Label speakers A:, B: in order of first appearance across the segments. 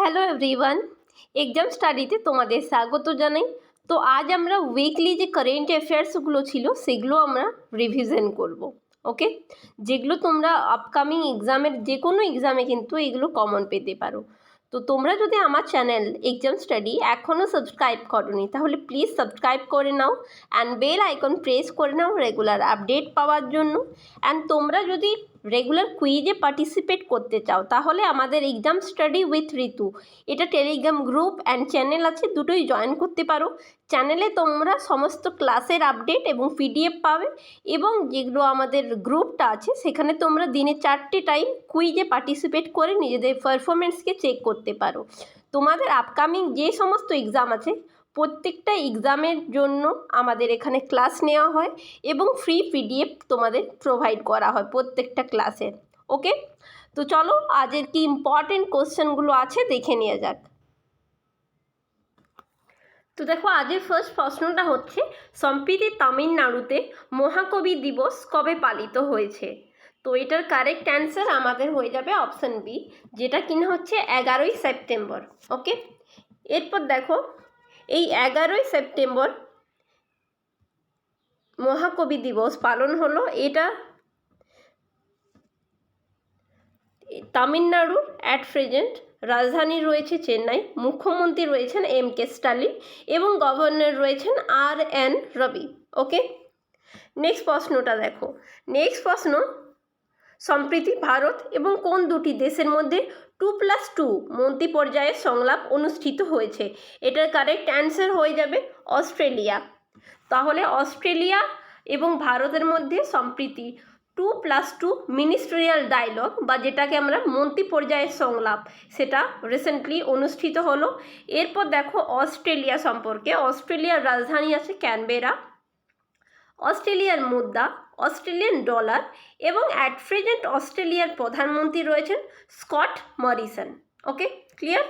A: Hello everyone, exam স্টাডিতে তোমাদের স্বাগত জানাই। তো আজ আমরা উইকলি যে কারেন্ট অ্যাফেয়ার্সগুলো ছিল সেগুলো আমরা রিভিশন করব। ওকে, যেগুলো তোমরা আপকামিং এক্সামের যে কোনো এক্সামে কিন্তু এগুলো কমন পেতে পারো। তো তোমরা যদি আমার চ্যানেল এক্সাম স্টাডি এখনও সাবস্ক্রাইব করোনি তাহলে প্লিজ সাবস্ক্রাইব করে নাও অ্যান্ড বেল আইকন প্রেস করে নাও রেগুলার আপডেট পাওয়ার জন্য। অ্যান্ড তোমরা যদি রেগুলার কুইজে পার্টিসিপেট করতে চাও তাহলে আমাদের এক্সাম স্টাডি উইথ ঋতু এটা টেলিগ্রাম গ্রুপ অ্যান্ড চ্যানেল আছে, দুটোই জয়েন করতে পারো। চ্যানেলে তোমরা সমস্ত ক্লাসের আপডেট এবং পিডিএফ পাবে, এবং যেগুলো আমাদের গ্রুপটা আছে সেখানে তোমরা দিনে 4টে টাইম কুইজে পার্টিসিপেট করে নিজেদের পারফরমেন্সকে চেক করতে পারো। তোমাদের আপকামিং যে সমস্ত এক্সাম আছে প্রত্যেকটা এক্সামের জন্য আমাদের এখানে ক্লাস নেওয়া হয় এবং ফ্রি পিডিএফ তোমাদের প্রোভাইড করা হয় প্রত্যেকটা ক্লাসের। ওকে, তো চলো আজের কি ইম্পর্টেন্ট কোশ্চেনগুলো আছে দেখে নেওয়া যাক। তো দেখো আজের ফার্স্ট প্রশ্নটা হচ্ছে, সম্প্রতি তামিলনাড়ুতে মহাকবি দিবস কবে পালিত হয়েছে? তো এটার কারেক্ট অ্যান্সার আমাদের হয়ে যাবে অপশান বি, যেটা কিনা হচ্ছে 11ই সেপ্টেম্বর। ওকে, এরপর দেখো এই 11ই সেপ্টেম্বর মহাকবি দিবস পালন হলো। এটা তামিলনাড়ুর অ্যাট প্রেজেন্ট রাজধানী রয়েছে চেন্নাই, মুখ্যমন্ত্রী রয়েছেন এম.কে. স্টালিন এবং গভর্নর রয়েছেন আর.এন. রবি। ওকে, নেক্সট প্রশ্নটা দেখো। নেক্সট প্রশ্ন, সম্প্রতি ভারত এবং কোন দুটি দেশের মধ্যে 2+2 মন্ত্রী পর্যায়ের সংলাপ অনুষ্ঠিত হয়েছে? এটার কারেক্ট অ্যান্সার হয়ে যাবে অস্ট্রেলিয়া। তাহলে অস্ট্রেলিয়া এবং ভারতের মধ্যে সম্প্রতি 2+2 মিনিস্ট্রিয়াল ডায়লগ বা যেটাকে আমরা মন্ত্রী পর্যায়ের সংলাপ সেটা রিসেন্টলি অনুষ্ঠিত হলো। এরপর দেখো অস্ট্রেলিয়া সম্পর্কে, অস্ট্রেলিয়ার রাজধানী আছে ক্যানবেরা, অস্ট্রেলিয়ার মুদ্রা অস্ট্রেলিয়ান ডলার এবং অ্যাট প্রেজেন্ট অস্ট্রেলিয়ার প্রধানমন্ত্রী রয়েছেন স্কট মরিসন। ওকে, ক্লিয়ার?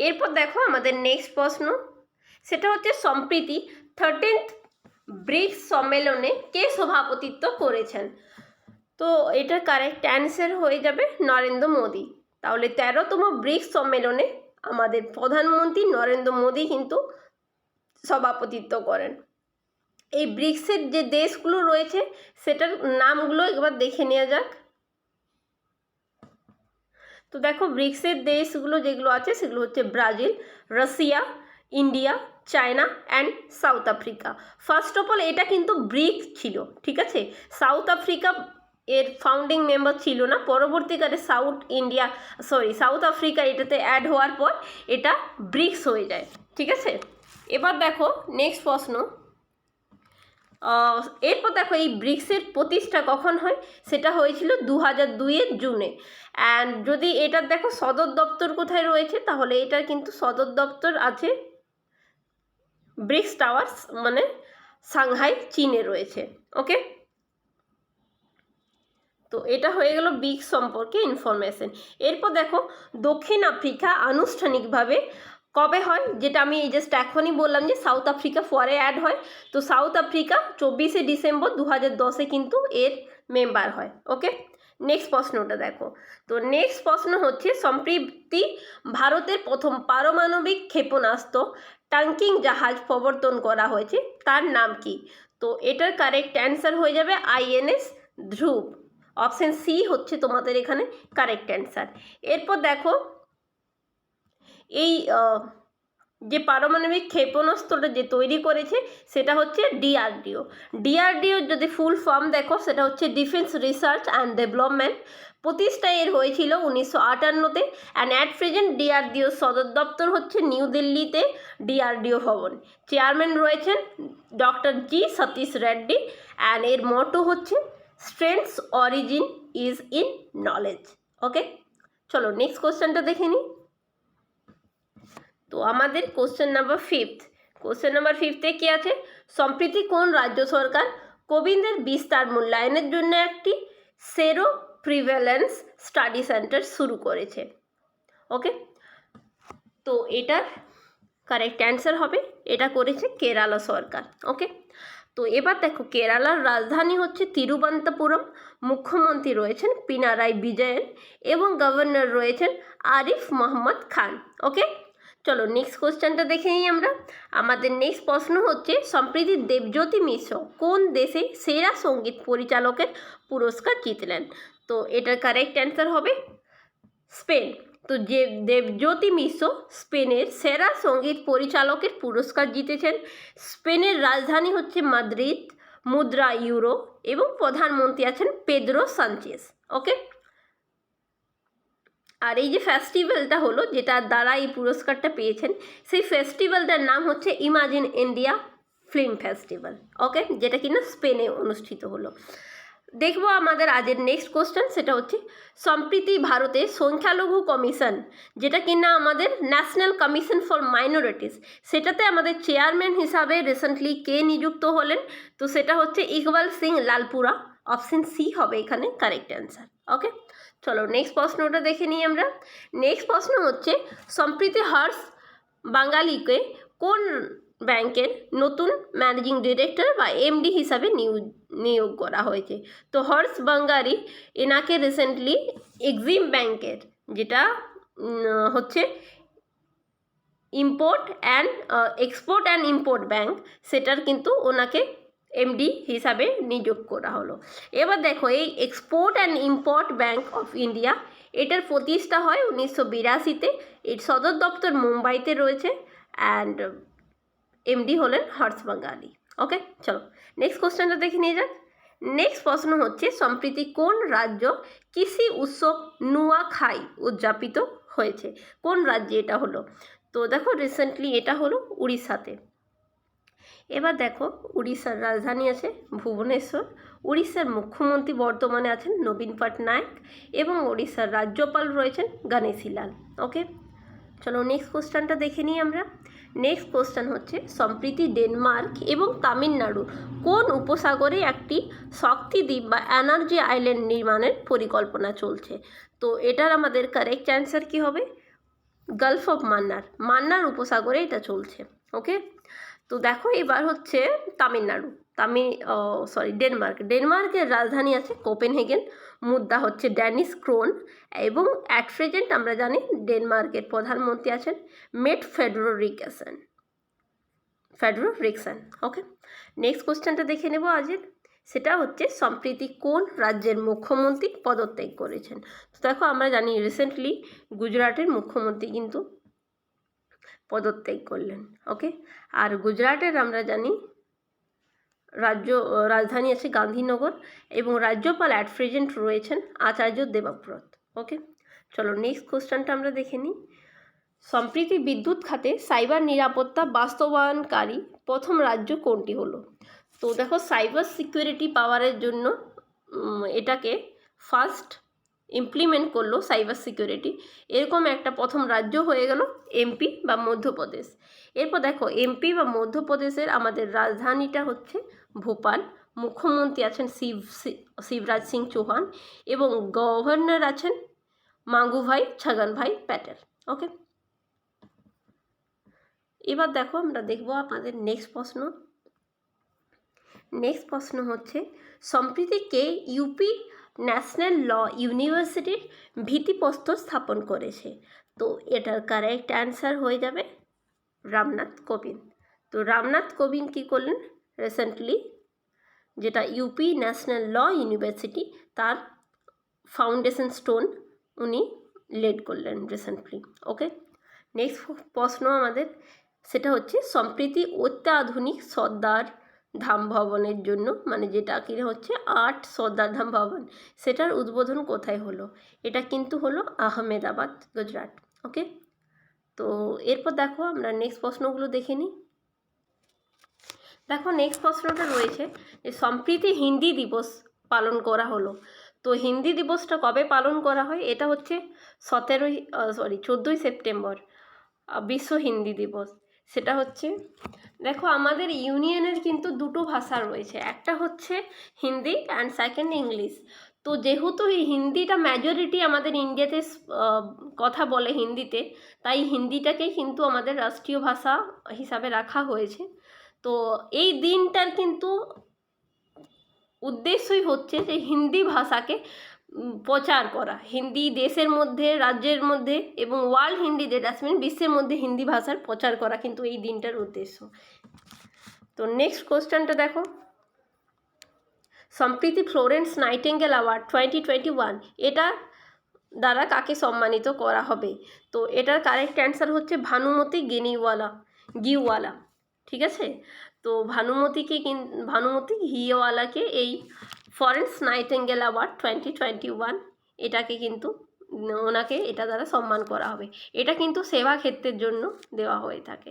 A: এরপর দেখো আমাদের নেক্সট প্রশ্ন, সেটা হচ্ছে সম্প্রতি 13th ব্রিক্স সম্মেলনে কে সভাপতিত্ব করেছেন? তো এটার কারেক্ট অ্যান্সার হয়ে যাবে নরেন্দ্র মোদী। তাহলে 13তম ব্রিক্স সম্মেলনে আমাদের প্রধানমন্ত্রী নরেন্দ্র মোদী কিন্তু সভাপতিত্ব করেন। এই ব্রিক্সের যে দেশগুলো রয়েছে সেটার নামগুলো একবার দেখে নেওয়া যাক। তো দেখো ব্রিক্সের দেশগুলো যেগুলো আছে সেগুলো হচ্ছে Brazil, Russia, India, China and south Africa. First of all এটা কিন্তু ব্রিক্স ছিল, ঠিক আছে? সাউথ আফ্রিকা এর ফাউন্ডিং মেম্বার ছিল না, পরবর্তীকালে সাউথ আফ্রিকা এটাতে অ্যাড হওয়ার পর এটা ব্রিক্স হয়ে যায়, ঠিক আছে? এবার দেখো নেক্সট প্রশ্ন, এরপর দেখো এই ব্রিক্সের প্রতিষ্ঠা কখন হয়? সেটা হয়েছিল 2002-এর জুনে। অ্যান্ড যদি এটার দেখো সদর দপ্তর কোথায় রয়েছে, তাহলে এটার কিন্তু সদর দপ্তর আছে ব্রিক্স টাওয়ার্স মানে সাংহাই চীনে রয়েছে। ওকে, তো এটা হয়ে গেল ব্রিক্স সম্পর্কে ইনফরমেশন। এরপর দেখো দক্ষিণ আফ্রিকা আনুষ্ঠানিকভাবে কবে হয়? যেটা আমি জাস্ট এখনই বললাম যে সাউথ আফ্রিকা পরে অ্যাড হয়। তো সাউথ আফ্রিকা 24শে ডিসেম্বর 2010-এ কিন্তু এর মেম্বার হয়। ওকে, নেক্সট প্রশ্নটা দেখো। তো নেক্সট প্রশ্ন হচ্ছে, সম্প্রতি ভারতের প্রথম পারমাণবিক ক্ষেপণাস্ত্র ট্যাঙ্কিং জাহাজ প্রবর্তন করা হয়েছে, তার নাম কি? তো এটার কারেক্ট অ্যান্সার হয়ে যাবে আইএনএস ধ্রুব। অপশান সি হচ্ছে তোমাদের এখানে কারেক্ট অ্যান্সার। এরপর দেখো এই যে পারমাণবিক ক্ষেপণাস্ত্রটা যে তৈরি করেছে সেটা হচ্ছে ডিআরডিও। ডিআরডিওর যদি ফুল ফর্ম দেখো সেটা হচ্ছে ডিফেন্স রিসার্চ অ্যান্ড ডেভেলপমেন্ট। প্রতিষ্ঠা এর হয়েছিল 1958-তে। অ্যান্ড অ্যাট প্রেজেন্ট ডিআরডিওর সদর দপ্তর হচ্ছে নিউ দিল্লিতে ডিআরডিও ভবন। চেয়ারম্যান রয়েছেন doctor G Satish Reddy. And এর মটো হচ্ছে strength's origin is in knowledge. Okay, চলো নেক্সট কোশ্চেনটা দেখে নিই। তো আমাদের কোশ্চেন নাম্বার 5-এ কি আছে? সম্প্রতি কোন রাজ্য সরকার কোভিডের বিস্তার মূল্যায়নের জন্য একটি সেরো প্রিভ্যালেন্স স্টাডি সেন্টার শুরু করেছে? ওকে, তো এটার কারেক্ট অ্যান্সার হবে এটা করেছে কেরালা সরকার। ওকে, তো এবার দেখো কেরালার রাজধানী হচ্ছে তিরুবনন্তপুরম, মুখ্যমন্ত্রী রয়েছেন পিনারাই বিজয়ন এবং গভর্নর রয়েছেন আরিফ মোহাম্মদ খান। ওকে, চলো নেক্সট কোশ্চেনটা দেখে নিই আমরা। আমাদের নেক্সট প্রশ্ন হচ্ছে সম্প্রতি দেবজ্যোতি মিশ্র কোন দেশে সেরা সঙ্গীত পরিচালকের পুরস্কার জিতলেন? তো এটার কারেক্ট অ্যান্সার হবে স্পেন। তো যে দেবজ্যোতি মিশ্র স্পেনের সেরা সঙ্গীত পরিচালকের পুরস্কার জিতেছেন। স্পেনের রাজধানী হচ্ছে মাদ্রিদ, মুদ্রা ইউরো এবং প্রধানমন্ত্রী আছেন পেদ্রো সানচেস। ওকে, আর এই যে ফেস্টিভ্যালটা হলো যেটার দ্বারা এই পুরস্কারটা পেয়েছেন, সেই ফেস্টিভ্যালটার নাম হচ্ছে ইমাজিন ইন্ডিয়া ফিল্ম ফেস্টিভ্যাল। ওকে, যেটা কিনা স্পেনে অনুষ্ঠিত হলো। দেখবো আমাদের আজের নেক্সট কোশ্চেন, সেটা হচ্ছে সম্প্রতি ভারতে সংখ্যালঘু কমিশন, যেটা কিনা আমাদের ন্যাশনাল কমিশন ফর মাইনরিটিস, সেটাতে আমাদের চেয়ারম্যান হিসাবে রিসেন্টলি কে নিযুক্ত হলেন? তো সেটা হচ্ছে ইকবাল সিং লালপুরা। অপশন সি হবে এখানে কারেক্ট অ্যান্সার। ওকে, চলো নেক্সট প্রশ্নটা দেখে নিই আমরা। নেক্সট প্রশ্ন হচ্ছে সম্প্রতি হর্ষ বাঙালিকে কোন ব্যাংকের নতুন ম্যানেজিং ডিরেক্টর বা এমডি হিসাবে নিয়োগ করা হয়েছে? তো হর্ষ বাঙ্গারি এনাকে রিসেন্টলি এক্সিম ব্যাংকের, যেটা হচ্ছে এক্সপোর্ট অ্যান্ড ইম্পোর্ট ব্যাংক, সেটার কিন্তু ওনাকে এমডি হিসাবে নিয়োগ করা হলো। এবার দেখো এই export and import bank of India, এটার প্রতিষ্ঠা হয় 1982-তে। এর সদর দপ্তর মুম্বাইতে রয়েছে অ্যান্ড এমডি হলেন হর্ষ বাঙ্গালি। ওকে, চলো নেক্সট কোশ্চেনটা দেখে নিয়ে যাক। নেক্সট প্রশ্ন হচ্ছে সম্প্রতি কোন রাজ্য কৃষি উৎসব নুয়াখাই উদযাপিত হয়েছে? কোন রাজ্যে এটা হলো? তো দেখো রিসেন্টলি এটা হলো উড়িষ্যাতে। এবার দেখো উড়িষ্যার রাজধানী আছে ভুবনেশ্বর। উড়িষ্যার মুখ্যমন্ত্রী বর্তমানে আছেন নবীন পটনায়ক এবং উড়িষ্যার রাজ্যপাল রয়েছেন গণেশীলাল। ওকে, চলো নেক্সট কোশ্চেনটা দেখে নিই আমরা। নেক্সট কোশ্চেন হচ্ছে সম্প্রতি ডেনমার্ক এবং তামিলনাড়ু কোন উপসাগরে একটি শক্তি দ্বীপ বা এনার্জি আইল্যান্ড নির্মাণের পরিকল্পনা চলছে? তো এটার আমাদের কারেক্ট অ্যান্সার কী হবে? গালফ অফ মান্নার উপসাগরে এটা চলছে। ওকে, তো দেখো এবার হচ্ছে তামিলনাড়ু, ডেনমার্কের রাজধানী আছে কোপেনহেগেন, মুদ্রা হচ্ছে ড্যানিশ ক্রোন এবং অ্যাট প্রেজেন্ট আমরা জানি ডেনমার্কের প্রধানমন্ত্রী আছেন ফেডেরিকসন। ওকে, নেক্সট কোশ্চেনটা দেখে নেব আজের, সেটা হচ্ছে সম্প্রতি কোন রাজ্যের মুখ্যমন্ত্রী পদত্যাগ করেছেন? তো দেখো আমরা জানি রিসেন্টলি গুজরাটের মুখ্যমন্ত্রী কিন্তু পদত্যাগ করলেন। ওকে, আর গুজরাটের আমরা জানি রাজধানী আছে গান্ধীনগর এবং রাজ্যপাল অ্যাট প্রেজেন্ট রয়েছেন আচার্য দেবব্রত। ওকে, চলো নেক্সট কোশ্চেনটা আমরা দেখে নিই। সম্প্রতি বিদ্যুৎ খাতে সাইবার নিরাপত্তা বাস্তবায়নকারী প্রথম রাজ্য কোনটি হলো? তো দেখো সাইবার সিকিউরিটি পাওয়ারের জন্য এটাকে ফার্স্ট ইমপ্লিমেন্ট করলো সাইবার সিকিউরিটি, এরকম একটা প্রথম রাজ্য হয়ে গেল এমপি বা মধ্যপ্রদেশ। এরপর দেখো এমপি বা মধ্যপ্রদেশের আমাদের রাজধানীটা হচ্ছে ভোপাল, মুখ্যমন্ত্রী আছেন শিবরাজ সিং চৌহান এবং গভর্নর আছেন মাঙ্গুভাই ছগনভাই প্যাটেল। ওকে, এবার দেখো আমরা দেখব আমাদের নেক্সট প্রশ্ন হচ্ছে সম্প্রতি কে ইউপি ন্যাশনাল ল ইউনিভার্সিটির ভিত্তিপ্রস্তর স্থাপন করেছে? তো এটার কারেক্ট অ্যান্সার হয়ে যাবে রামনাথ কোবিন্দ। তো রামনাথ কোবিন্দ কী করলেন রিসেন্টলি, যেটা ইউপি ন্যাশনাল ল ইউনিভার্সিটি, তার ফাউন্ডেশন স্টোন উনি লেড করলেন রিসেন্টলি। ওকে, নেক্সট প্রশ্ন আমাদের, সেটা হচ্ছে সম্প্রতি অত্যাধুনিক সর্দার ধাম ভবনের জন্য, মানে যেটা কি হচ্ছে 8 সর্দার ধাম ভবন, সেটার উদ্বোধন কোথায় হলো? এটা কিন্তু হলো আহমেদাবাদ, গুজরাট। ওকে, তো এরপর দেখো আমরা নেক্সট প্রশ্নগুলো দেখে নিই। দেখো নেক্সট প্রশ্নটা রয়েছে যে সম্প্রতি হিন্দি দিবস পালন করা হলো। তো হিন্দি দিবসটা কবে পালন করা হয়? এটা হচ্ছে 14ই সেপ্টেম্বর বিশ্ব হিন্দি দিবস। সেটা হচ্ছে দেখো আমাদের ইউনিয়নের কিন্তু দুটো ভাষা রয়েছে, একটা হচ্ছে হিন্দি অ্যান্ড সেকেন্ড ইংলিশ। তো যেহেতু এই হিন্দিটা মেজরিটি আমাদের ইন্ডিয়াতে কথা বলে হিন্দিতে, তাই হিন্দিটাকেই কিন্তু আমাদের রাষ্ট্রীয় ভাষা হিসাবে রাখা হয়েছে। তো এই দিনটার কিন্তু উদ্দেশ্যই হচ্ছে যে হিন্দি ভাষাকে প্রচার করা, হিন্দি দেশের মধ্যে, রাজ্যের মধ্যে এবং ওয়ার্ল্ড হিন্দি যে ডাস্টবিন বিশ্বের মধ্যে হিন্দি ভাষার প্রচার করা কিন্তু এই দিনটার উদ্দেশ্য। তো নেক্সট কোশ্চেনটা দেখো, সম্প্রীতি ফ্লোরেন্স নাইটিঙ্গেল অ্যাওয়ার্ড 2021 এটা দ্বারা কাকে সম্মানিত করা হবে? তো এটার কারেক্ট অ্যান্সার হচ্ছে ভানুমতি গিওয়ালা, ঠিক আছে। তো ভানুমতি ঘিওয়ালাকে এই ফ্লোরেন্স নাইটিঙ্গেল অ্যাওয়ার্ড 2021 এটাকে কিন্তু ওনাকে এটা দ্বারা সম্মান করা হবে। এটা কিন্তু সেবা ক্ষেত্রের জন্য দেওয়া হয়ে থাকে।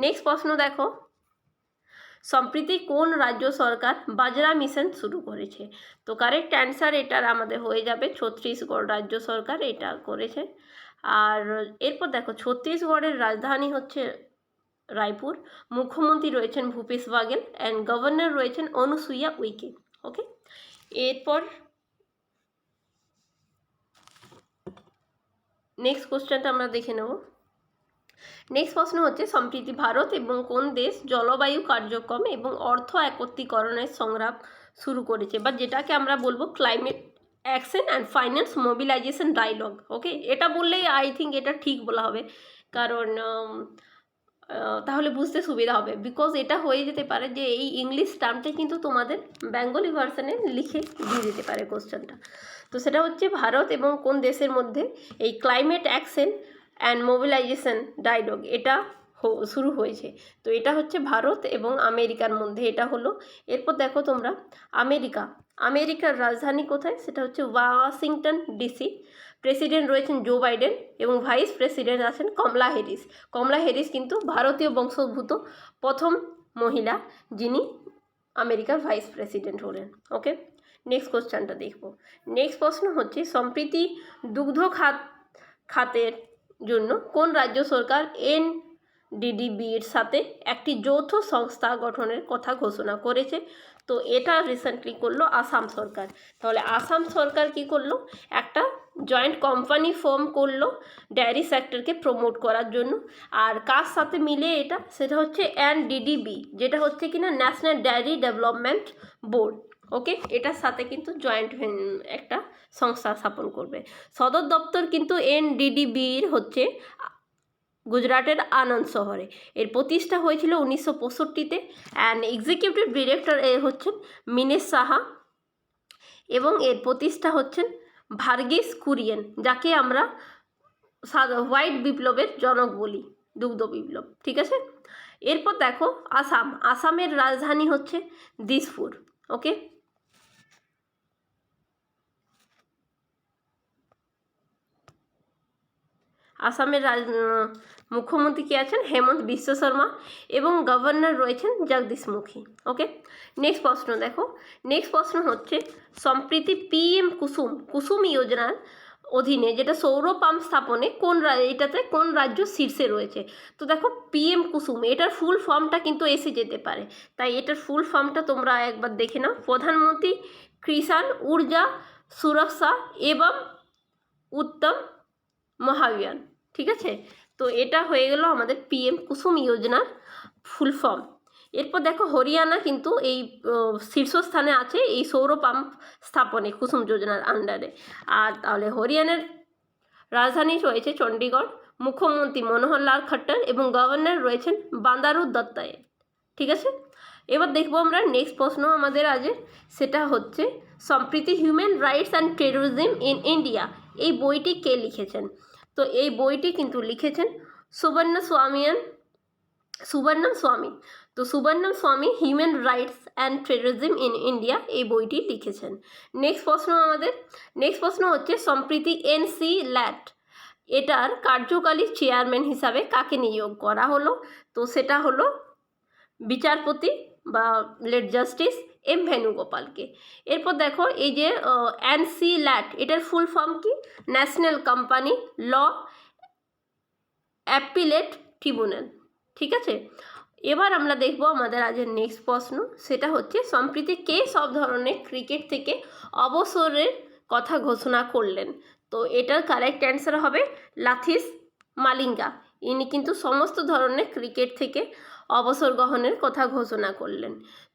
A: নেক্সট প্রশ্ন দেখো, সম্প্রতি কোন রাজ্য সরকার বাজরা মিশন শুরু করেছে? তো কারেক্ট অ্যান্সার এটার আমাদের হয়ে যাবে ছত্তিশগড় রাজ্য সরকার এটা করেছে। আর এরপর দেখো, ছত্তিশগড়ের রাজধানী হচ্ছে রায়পুর, মুখ্যমন্ত্রী রয়েছেন ভূপেশ বাঘেল অ্যান্ড গভর্নর রয়েছেন অনুসুইয়া উইকে। ওকে, এরপর নেক্সট কোশ্চেনটা আমরা দেখে নেব। নেক্সট প্রশ্ন হচ্ছে, সম্প্রতি ভারত এবং কোন দেশ জলবায়ু কার্যক্রম এবং অর্থ একত্রীকরণের সংগ্রাম শুরু করেছে, বা যেটাকে আমরা বলবো climate action and finance mobilisation dialogue. Okay, এটা বললেই আই থিঙ্ক এটা ঠিক বলা হবে, কারণ তাহলে বুঝতে সুবিধা হবে। বিকজ এটা হয়ে যেতে পারে যে এই ইংলিশ টার্মটা কিন্তু তোমাদের বেঙ্গলি ভার্সনে লিখে দিয়ে দিতে পারে কোশ্চেনটা। তো সেটা হচ্ছে ভারত এবং কোন দেশের মধ্যে এই climate action and mobilisation dialogue এটা শুরু হয়েছে। তো এটা হচ্ছে ভারত এবং আমেরিকার মধ্যে এটা হলো। এরপর দেখো তোমরা, আমেরিকার রাজধানী কোথায়? সেটা হচ্ছে ওয়াশিংটন ডিসি। প্রেসিডেন্ট রয়েছেন জো বাইডেন এবং ভাইস প্রেসিডেন্ট আছেন কমলা হ্যারিস কিন্তু ভারতীয় বংশোদ্ভূত প্রথম মহিলা যিনি আমেরিকার ভাইস প্রেসিডেন্ট হলেন। ওকে, নেক্সট কোশ্চেনটা দেখব। নেক্সট প্রশ্ন হচ্ছে, সম্প্রতি দুগ্ধ খাতের জন্য কোন রাজ্য সরকার এনডিডিবির সাথে একটি যৌথ সংস্থা গঠনের কথা ঘোষণা করেছে? তো এটা রিসেন্টলি করলো আসাম সরকার। তাহলে আসাম সরকার কি করলো, একটা জয়েন্ট কোম্পানি ফর্ম করলো ডেয়ারি সেক্টরকে প্রমোট করার জন্য। আর কার সাথে মিলে এটা? সেটা হচ্ছে এনডিডিবি, যেটা হচ্ছে কিনা ন্যাশনাল ডেয়ারি ডেভেলপমেন্ট বোর্ড। ওকে, এটার সাথে কিন্তু জয়েন্ট একটা সংস্থা স্থাপন করবে। সদর দপ্তর কিন্তু এনডিডিবির হচ্ছে গুজরাটের আনন্দ শহরে। এর প্রতিষ্ঠা হয়েছিল 1965-তে অ্যান্ড এক্সিকিউটিভ ডিরেক্টর হচ্ছেন মিনেশ সাহা এবং এর প্রতিষ্ঠা হচ্ছেন ভার্গিস কুরিয়েন, যাকে আমরা হোয়াইট বিপ্লবের জনক বলি, দুগ্ধ বিপ্লব, ঠিক আছে। এরপর দেখো, আসামের রাজধানী হচ্ছে দিসপুর। ওকে, আসামের মুখ্যমন্ত্রী কে আছেন? হেমন্ত বিশ্ব শর্মা এবং গভর্নর রয়েছেন জগদীশ মুখী। ওকে, নেক্সট প্রশ্ন দেখো। নেক্সট প্রশ্ন হচ্ছে, সম্প্রতি পিএম কুসুম যোজনার অধীনে যেটা সৌর পাম্প স্থাপনে কোন রাজ্য শীর্ষে রয়েছে? তো দেখো, পিএম কুসুম এটার ফুল ফর্মটা কিন্তু এসে যেতে পারে, তাই এটার ফুল ফর্মটা তোমরা একবার দেখে নাও। প্রধানমন্ত্রী কিষাণ ঊর্জা সুরক্ষা এবং উত্তম মহাবিয়ান, ঠিক আছে। তো এটা হয়ে গেল আমাদের পিএম কুসুম যোজনার ফুল ফর্ম। এরপর দেখো, হরিয়ানা কিন্তু এই শীর্ষস্থানে আছে এই সৌর পাম্প স্থাপনে কুসুম যোজনার আন্ডারে। আর তাহলে হরিয়ানার রাজধানী রয়েছে চণ্ডীগড়, মুখ্যমন্ত্রী মনোহর লাল খট্টর এবং গভর্নর রয়েছেন বান্দারু দত্তায়েত, ঠিক আছে। এবার দেখবো আমরা নেক্সট প্রশ্ন আমাদের আজের, সেটা হচ্ছে, সম্প্রতি human rights and terrorism in India এই বইটি কে লিখেছেন? তো এই বইটি কিন্তু লিখেছেন সুবর্ণম স্বামী। তো সুবর্ণম স্বামী human rights and terrorism in India এই বইটি লিখেছেন। নেক্সট প্রশ্ন হচ্ছে, সম্প্রতি NCLAT এটার কার্যকারী চেয়ারম্যান হিসাবে কাকে নিয়োগ করা হলো? তো সেটা হলো বিচারপতি বা লেট জাস্টিস এম ভেনুগোপালকে। এরপর দেখো, এই যে NCLAT এটার ফুল ফর্ম কি? National Company Law Appellate Tribunal, ঠিক আছে। এবার আমরা দেখব আমাদের আজের নেক্সট প্রশ্ন, সেটা হচ্ছে, সম্প্রতি কে সব ধরনের ক্রিকেট থেকে অবসরের কথা ঘোষণা করলেন? তো এটার কারেক্ট অ্যান্সার হবে লাথিস মালিঙ্গা। ইনি কিন্তু সমস্ত ধরনের ক্রিকেট থেকে অবসর গ্রহণের কথা ঘোষণা করলেন।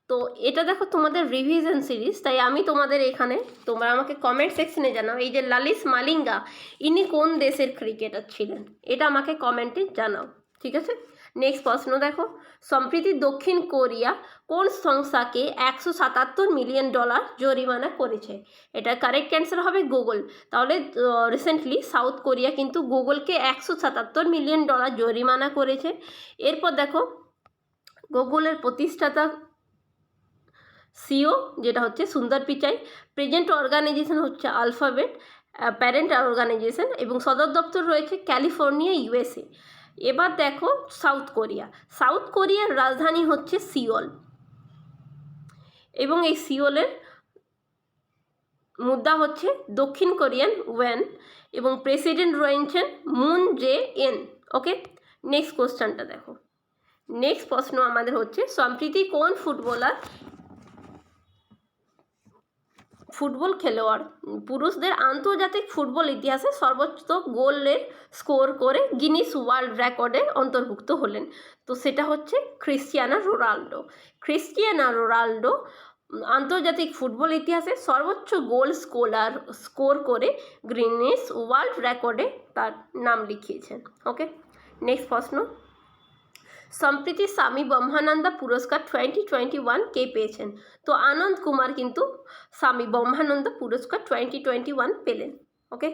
A: তো এটা দেখো তোমাদের রিভিশন সিরিজ, তাই আমি তোমাদের এখানে, তোমরা আমাকে কমেন্ট সেকশনে জানাও এই যে লালিস মালিঙ্গা ইনি কোন দেশের ক্রিকেটার ছিলেন, এটা আমাকে কমেন্টে জানাও, ঠিক আছে। নেক্সট প্রশ্ন দেখো, সম্প্রতি দক্ষিণ কোরিয়া কোন সংস্থাকে $177 মিলিয়ন জরিমানা করেছে? এটা কারেক্ট অ্যান্সার হবে গুগল। তাহলে রিসেন্টলি সাউথ কোরিয়া কিন্তু গুগলকে $177 মিলিয়ন জরিমানা করেছে। এরপর দেখো গুগলের প্রতিষ্ঠাতা সিও যেটা হচ্ছে সুন্দর পিচাই, প্রেজেন্ট অর্গানাইজেশন হচ্ছে আলফাবেট প্যারেন্ট অর্গানাইজেশন এবং সদর দপ্তর রয়েছে ক্যালিফোর্নিয়া, ইউএসএ। এবার দেখো সাউথ কোরিয়া, সাউথ কোরিয়ার রাজধানী হচ্ছে সিওল এবং এই সিওলের মুদ্রা হচ্ছে দক্ষিণ কোরিয়ান ওয়েন এবং প্রেসিডেন্ট রয়েছেন Moon Jae in. Okay, next কোশ্চেনটা দেখো। নেক্সট প্রশ্ন আমাদের হচ্ছে সম্প্রতি কোন ফুটবল খেলোয়াড় পুরুষদের আন্তর্জাতিক ফুটবল ইতিহাসে সর্বোচ্চ গোলের স্কোর করে গিনিস ওয়ার্ল্ড রেকর্ডে অন্তর্ভুক্ত হলেন? তো সেটা হচ্ছে ক্রিস্টিয়ানো রোনাল্ডো আন্তর্জাতিক ফুটবল ইতিহাসে সর্বোচ্চ গোল স্কোর করে গিনিস ওয়ার্ল্ড রেকর্ডে তার নাম লিখিয়েছেন। ওকে, নেক্সট প্রশ্ন, সম্প্রতি স্বামী ব্রহ্মানন্দা পুরস্কার 2021 কে পেয়েছেন? তো আনন্দ কুমার কিন্তু স্বামী ব্রহ্মানন্দা পুরস্কার 2021 পেলেন। ওকে,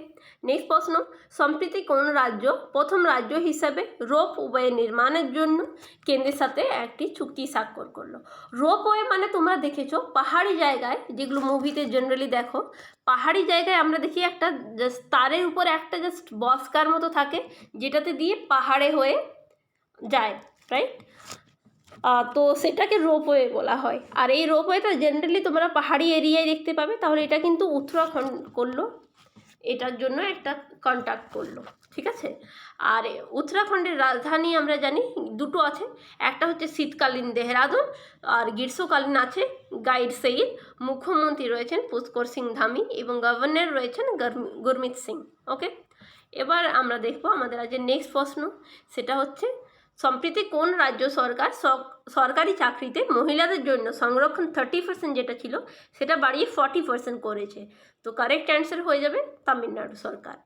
A: নেক্সট প্রশ্ন, সম্প্রতি কোন রাজ্য প্রথম রাজ্য হিসাবে রোপওয়ে নির্মাণের জন্য কেন্দ্রের সাথে একটি চুক্তি স্বাক্ষর করলো? রোপওয়ে মানে তোমরা দেখেছো পাহাড়ি জায়গায়, যেগুলো মুভিতে জেনারেলি দেখো, পাহাড়ি জায়গায় আমরা দেখি একটা জাস্ট তারের উপর একটা জাস্ট বস্কার মতো থাকে যেটাতে দিয়ে পাহাড়ে হয়ে যায়, রাইট? তো সেটাকে রোপওয়ে বলা হয়। আর এই রোপওয়েটা জেনারেলি তোমরা পাহাড়ি এরিয়ায় দেখতে পাবে। তাহলে এটা কিন্তু উত্তরাখণ্ড করলো, এটার জন্য একটা কন্ট্যাক্ট করলো, ঠিক আছে। আর উত্তরাখণ্ডের রাজধানী আমরা জানি দুটো আছে, একটা হচ্ছে শীতকালীন দেহরাদুন আর গ্রীষ্মকালীন আছে গাইডসেইর। মুখ্যমন্ত্রী রয়েছেন পুষ্কর সিং ধামি এবং গভর্নর রয়েছেন গুরমিত সিং। ওকে, এবার আমরা দেখবো আমাদের আজকে নেক্সট প্রশ্ন, সেটা হচ্ছে সম্প্রতি কোন রাজ্য সরকার সরকারি চাকরিতে মহিলাদের জন্য সংরক্ষণ 30% যেটা ছিল সেটা বাড়িয়ে 40% করেছে? তো কারেক্ট অ্যান্সার হয়ে যাবে তামিলনাড়ু সরকার।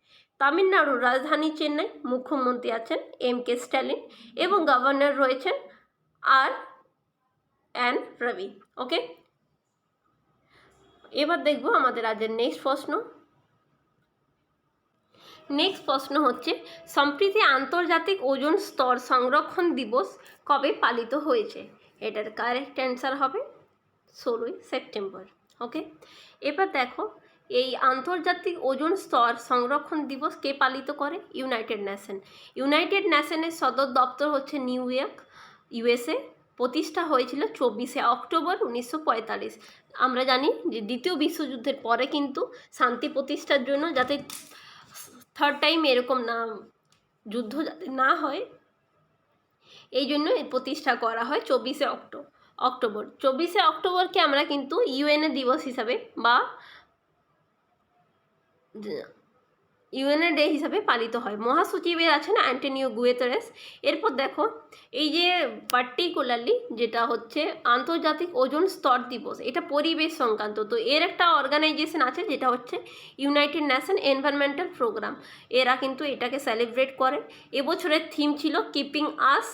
A: তামিলনাড়ুর রাজধানী চেন্নাই, মুখ্যমন্ত্রী আছেন এম.কে. স্ট্যালিন এবং গভর্নর রয়েছেন আর.এন. রবি। ওকে, এবার দেখবো আমাদের আজকের নেক্সট প্রশ্ন হচ্ছে সম্প্রতি আন্তর্জাতিক ওজোন স্তর সংরক্ষণ দিবস কবে পালিত হয়েছে? এটার কারেক্ট অ্যান্সার হবে 16ই সেপ্টেম্বর। ওকে, এবার দেখো এই আন্তর্জাতিক ওজোন স্তর সংরক্ষণ দিবস কে পালিত করে? ইউনাইটেড নেশনের সদর দপ্তর হচ্ছে নিউ ইয়র্ক, ইউএসএ। প্রতিষ্ঠা হয়েছিল 24শে অক্টোবর 1945। আমরা জানি যে দ্বিতীয় বিশ্বযুদ্ধের পরে কিন্তু শান্তি প্রতিষ্ঠার জন্য যাতে থার্ড টাইম এরকম না যুদ্ধ যাতে না হয়, এই জন্য এর প্রতিষ্ঠা করা হয় 24শে অক্টোবর। 24শে অক্টোবরকে আমরা কিন্তু ইউএনএ দিবস হিসাবে বা ইউএনএ ডে হিসাবে পালিত হয়। মহাসচিবের আছেন অ্যান্টোনিও গুতেরেস। এরপর দেখো এই যে পার্টিকুলারলি যেটা হচ্ছে আন্তর্জাতিক ওজোন স্তর দিবস, এটা পরিবেশ সংক্রান্ত। তো এর একটা অর্গানাইজেশন আছে যেটা হচ্ছে ইউনাইটেড নেশন এনভায়রনমেন্টাল প্রোগ্রাম, এরা কিন্তু এটাকে সেলিব্রেট করে। এবছরের থিম ছিল keeping us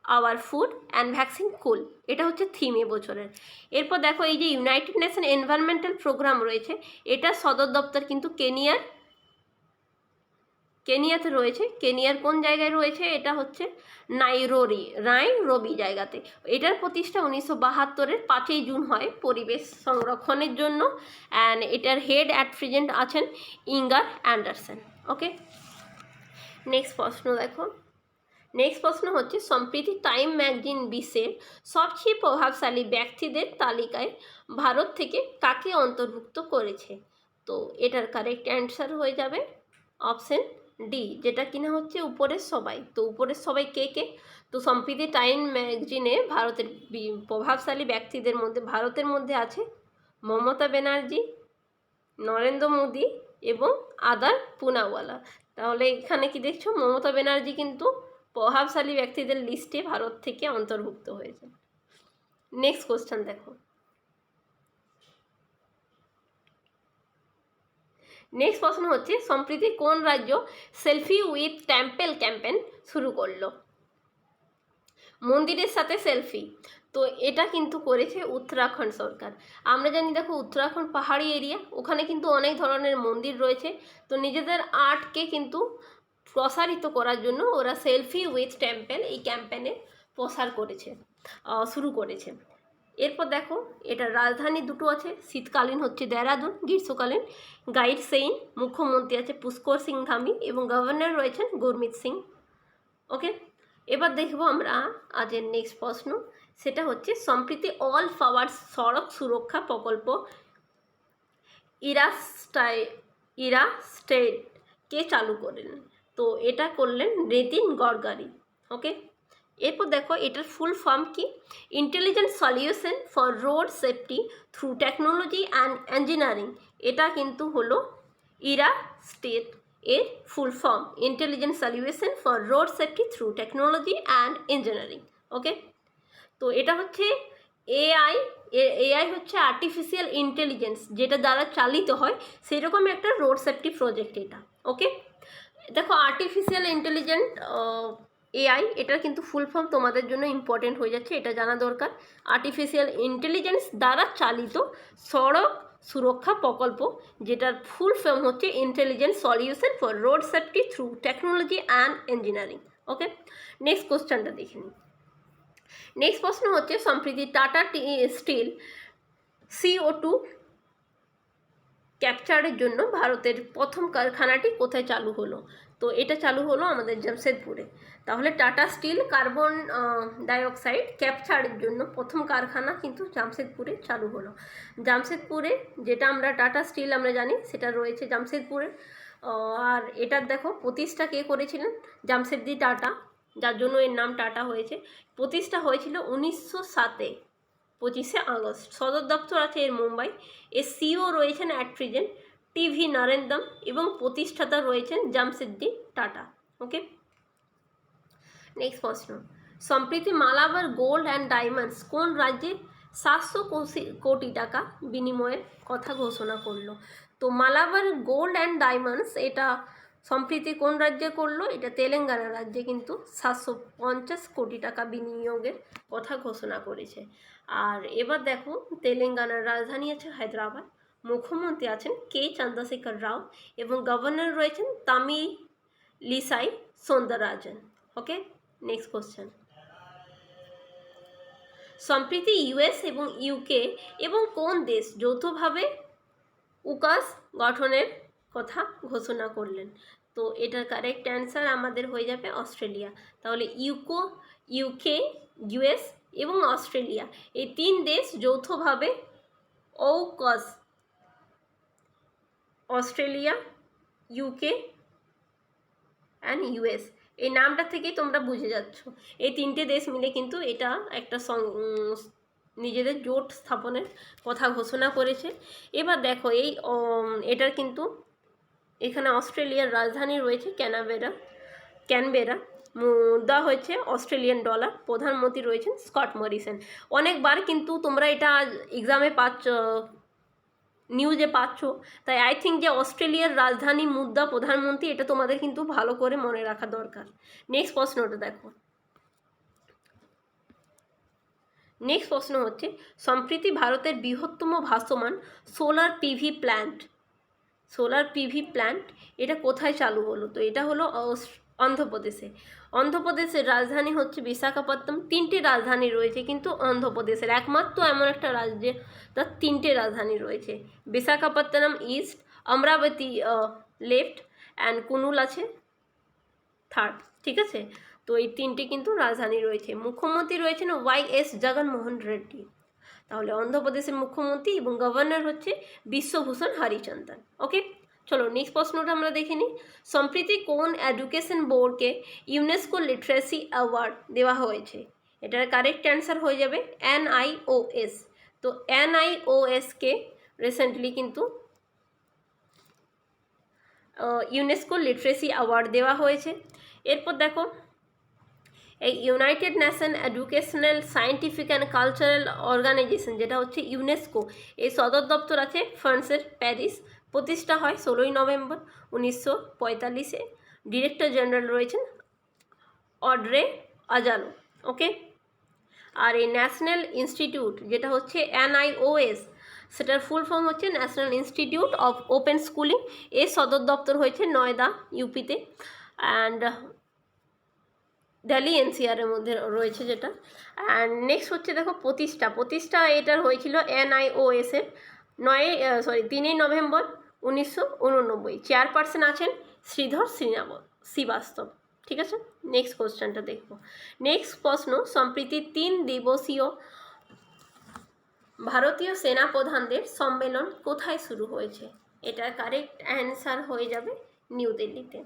A: our food and vaccine cool, এটা হচ্ছে থিম এবছরের। এরপর দেখো এই যে ইউনাইটেড নেশন এনভায়রনমেন্টাল প্রোগ্রাম রয়েছে, এটা সদর দপ্তর কিন্তু কেনিয়াতে রয়েছে। কেনিয়ার কোন জায়গায় রয়েছে? এটা হচ্ছে নাইরোবি জায়গাতে। এটার প্রতিষ্ঠা 1972-এর 5ই জুন হয় পরিবেশ সংরক্ষণের জন্য। অ্যান্ড এটার হেড অ্যাট প্রেজেন্ট আছেন ইঙ্গার অ্যান্ডারসন। ওকে, নেক্সট প্রশ্ন হচ্ছে সম্প্রতি টাইম ম্যাগাজিন বিশ্বের সবচেয়ে প্রভাবশালী ব্যক্তিদের তালিকায় ভারত থেকে কাকে অন্তর্ভুক্ত করেছে? তো এটার কারেক্ট অ্যান্সার হয়ে যাবে অপশন ডি, যেটা কিনা হচ্ছে উপরের সবাই। তো উপরের সবাই কে? তো সম্প্রতি টাইম ম্যাগাজিনে ভারতের প্রভাবশালী ব্যক্তিদের মধ্যে ভারতের মধ্যে আছে মমতা ব্যানার্জি, নরেন্দ্র মোদী এবং আদার পুনাওয়ালা। তাহলে এখানে কি দেখছো, মমতা ব্যানার্জি কিন্তু প্রভাবশালী ব্যক্তিদের লিস্টে ভারত থেকে অন্তর্ভুক্ত হয়েছে। নেক্সট কোশ্চেন দেখো, নেক্সট প্রশ্ন হচ্ছে সম্প্রতি কোন রাজ্য সেলফি উইথ টেম্পল ক্যাম্পেন শুরু করলো? মন্দিরের সাথে সেলফি, তো এটা কিন্তু করেছে উত্তরাখণ্ড সরকার। আমরা জানি দেখো উত্তরাখণ্ড পাহাড়ি এরিয়া, ওখানে কিন্তু অনেক ধরনের মন্দির রয়েছে, তো নিজেদের আর্টকে কিন্তু প্রসারিত করার জন্য ওরা সেলফি উইথ টেম্পল এই ক্যাম্পেনে প্রসার করেছে, শুরু করেছে। এরপর দেখো এটার রাজধানী দুটো আছে, শীতকালীন হচ্ছে দেহরাদুন, গ্রীষ্মকালীন গাইড সেইন, মুখ্যমন্ত্রী আছে পুষ্কর সিং ধামি এবং গভর্নর রয়েছেন গুরমিত সিং। ওকে, এবার দেখব আমরা আজের নেক্সট প্রশ্ন, সেটা হচ্ছে সম্প্রতি অল পাওয়ার সড়ক সুরক্ষা প্রকল্প ইরা স্টেট কে চালু করলেন? তো এটা করলেন নিতিন গডকারি। ওকে, এরপর দেখো এটার ফুল ফর্ম কি? Intelligent solution for road safety through technology and engineering, এটা কিন্তু হলো ইরা স্টেট এর full form, intelligent solution for road safety through technology and engineering. Okay, তো এটা হচ্ছে এআই হচ্ছে আর্টিফিশিয়াল ইন্টেলিজেন্স, যেটা দ্বারা চালিত হয় সেরকম একটা রোড সেফটি প্রজেক্ট এটা। ওকে, দেখো আর্টিফিশিয়াল ইন্টেলিজেন্ট এআই, এটার কিন্তু ফুল ফর্ম তোমাদের জন্য ইম্পর্টেন্ট হয়ে যাচ্ছে, এটা জানা দরকার। আর্টিফিশিয়াল ইন্টেলিজেন্স দ্বারা চালিত সড়ক সুরক্ষা প্রকল্প, যেটার ফুল ফর্ম হচ্ছে intelligent solution for road safety through technology and engineering. Okay, next কোশ্চেনটা দেখে নিই। নেক্সট প্রশ্ন হচ্ছে সম্প্রতি টাটা স্টিল CO2 ক্যাপচারের জন্য ভারতের প্রথম কারখানাটি কোথায় চালু হলো? তো এটা চালু হলো আমাদের জামশেদপুরে। তাহলে টাটা স্টিল কার্বন ডাইঅক্সাইড ক্যাপচারের জন্য প্রথম কারখানা কিন্তু জামশেদপুরে চালু হলো। জামশেদপুরে, যেটা আমরা টাটা স্টিল আমরা জানি সেটা রয়েছে জামশেদপুরে। আর এটার দেখো প্রতিষ্ঠা কে করেছিলেন? জামশেদজি টাটা, যার জন্য এর নাম টাটা হয়েছে। প্রতিষ্ঠা হয়েছিল 1907-এ, 25শে আগস্ট। সদর দপ্তর আছে এর মুম্বাই। এর সিও রয়েছেন অ্যাট প্রেজেন্ট টিভি নরেন্দম এবং প্রতিষ্ঠাতা রয়েছেন জামশেদজি টাটা। ওকে, নেক্সট প্রশ্ন, সম্প্রতি মালাবার গোল্ড অ্যান্ড ডায়মন্ডস কোন রাজ্যে 700 কোটি টাকা বিনিময়ের কথা ঘোষণা করলো? তো মালাবার গোল্ড অ্যান্ড ডায়মন্ডস এটা সম্প্রতি কোন রাজ্যে করলো? এটা তেলেঙ্গানা রাজ্যে কিন্তু 750 কোটি টাকা বিনিয়োগের কথা ঘোষণা করেছে। আর এবার দেখো তেলেঙ্গানার রাজধানী আছে হায়দ্রাবাদ, মুখ্যমন্ত্রী আছেন কে চন্দ্রশেখর রাও এবং গভর্নর রয়েছেন তামিলিসাই সৌন্দররাজন। ওকে, নেক্সট কোশ্চেন, সম্প্রতি ইউএস এবং ইউকে এবং কোন দেশ যৌথভাবে উকাস গঠনের কথা ঘোষণা করলেন? তো এটার কারেক্ট অ্যান্সার আমাদের হয়ে যাবে অস্ট্রেলিয়া। তাহলে ইউকে, ইউএস এবং অস্ট্রেলিয়া এই তিন দেশ যৌথভাবে অউকাস, অস্ট্রেলিয়া, ইউকে অ্যান্ড ইউএস, এই নামটা থেকেই তোমরা বুঝে যাচ্ছ এই তিনটে দেশ মিলে কিন্তু এটা একটা নিজেদের জোট স্থাপনের কথা ঘোষণা করেছে। এবার দেখো এটার কিন্তু এখানে অস্ট্রেলিয়ার রাজধানী রয়েছে ক্যানবেরা, মুদ্রা হয়েছে অস্ট্রেলিয়ান ডলার, প্রধানমন্ত্রী রয়েছেন স্কট মরিসন। অনেকবার কিন্তু তোমরা এটা এক্সামে নিউজে পাচ্ছ, তাই আই থিঙ্ক যে অস্ট্রেলিয়ার রাজধানী, মুদ্রা, প্রধানমন্ত্রী, এটা তোমাদের কিন্তু ভালো করে মনে রাখা দরকার। নেক্সট প্রশ্নটা দেখো, নেক্সট প্রশ্ন হচ্ছে সম্প্রতি ভারতের বৃহত্তম ভাসমান সোলার পিভি প্ল্যান্ট এটা কোথায় চালু হলো? তো এটা হলো অন্ধ্রপ্রদেশে। অন্ধ্রপ্রদেশের রাজধানী হচ্ছে বিশাখাপত্তনম। তিনটে রাজধানী রয়েছে কিন্তু অন্ধ্রপ্রদেশের, একমাত্র এমন একটা রাজ্যে তার তিনটে রাজধানী রয়েছে। Visakhapatnam east, Amaravati left and Kurnool আছে থার্ড। ঠিক আছে, তো এই তিনটে কিন্তু রাজধানী রয়েছে। মুখ্যমন্ত্রী রয়েছেন YS জগনমোহন রেড্ডি। তাহলে অন্ধ্রপ্রদেশের মুখ্যমন্ত্রী এবং গভর্নর হচ্ছে বিশ্বভূষণ হরিচন্দন। ওকে, চলো নেক্সট প্রশ্নটা আমরা দেখে নিই। সম্প্রতি কোন এডুকেশন বোর্ডকে ইউনেস্কো লিটারেসি অ্যাওয়ার্ড দেওয়া হয়েছে? এটার কারেক্ট অ্যান্সার হয়ে যাবে NIOS। তো NIOSকে রিসেন্টলি কিন্তু ইউনেস্কো লিটারেসি অ্যাওয়ার্ড দেওয়া হয়েছে। এরপর দেখো এই United Nation Educational Scientific and Cultural Organization, যেটা হচ্ছে ইউনেস্কো, এই সদর দপ্তর আছে ফ্রান্সের প্যারিস। প্রতিষ্ঠা হয় 16ই নভেম্বর 1945-এ। ডিরেক্টর জেনারেল রয়েছেন অড্রে আজানো। ওকে, আর এই ন্যাশনাল ইনস্টিটিউট যেটা হচ্ছে NIOS, সেটার ফুল ফর্ম হচ্ছে national institute of open schooling. এর সদর দপ্তর হয়েছে নয়দা, ইউপিতে, অ্যান্ড দিল্লি NCR-এর মধ্যে রয়েছে যেটা। অ্যান্ড নেক্সট হচ্ছে দেখো প্রতিষ্ঠা এটার হয়েছিল NIOS-এর 3ই নভেম্বর 1989। চেয়ারপারসন আছেন শ্রীধর শ্রীবাস্তব। ঠিক আছে, নেক্সট কোশ্চেনটা দেখব। নেক্সট প্রশ্ন, সম্প্রতি 3 দিবসীয় ভারতীয় সেনাপ্রধানদের সম্মেলন কোথায় শুরু হয়েছে? এটার কারেক্ট অ্যান্সার হয়ে যাবে নিউ দিল্লিতে।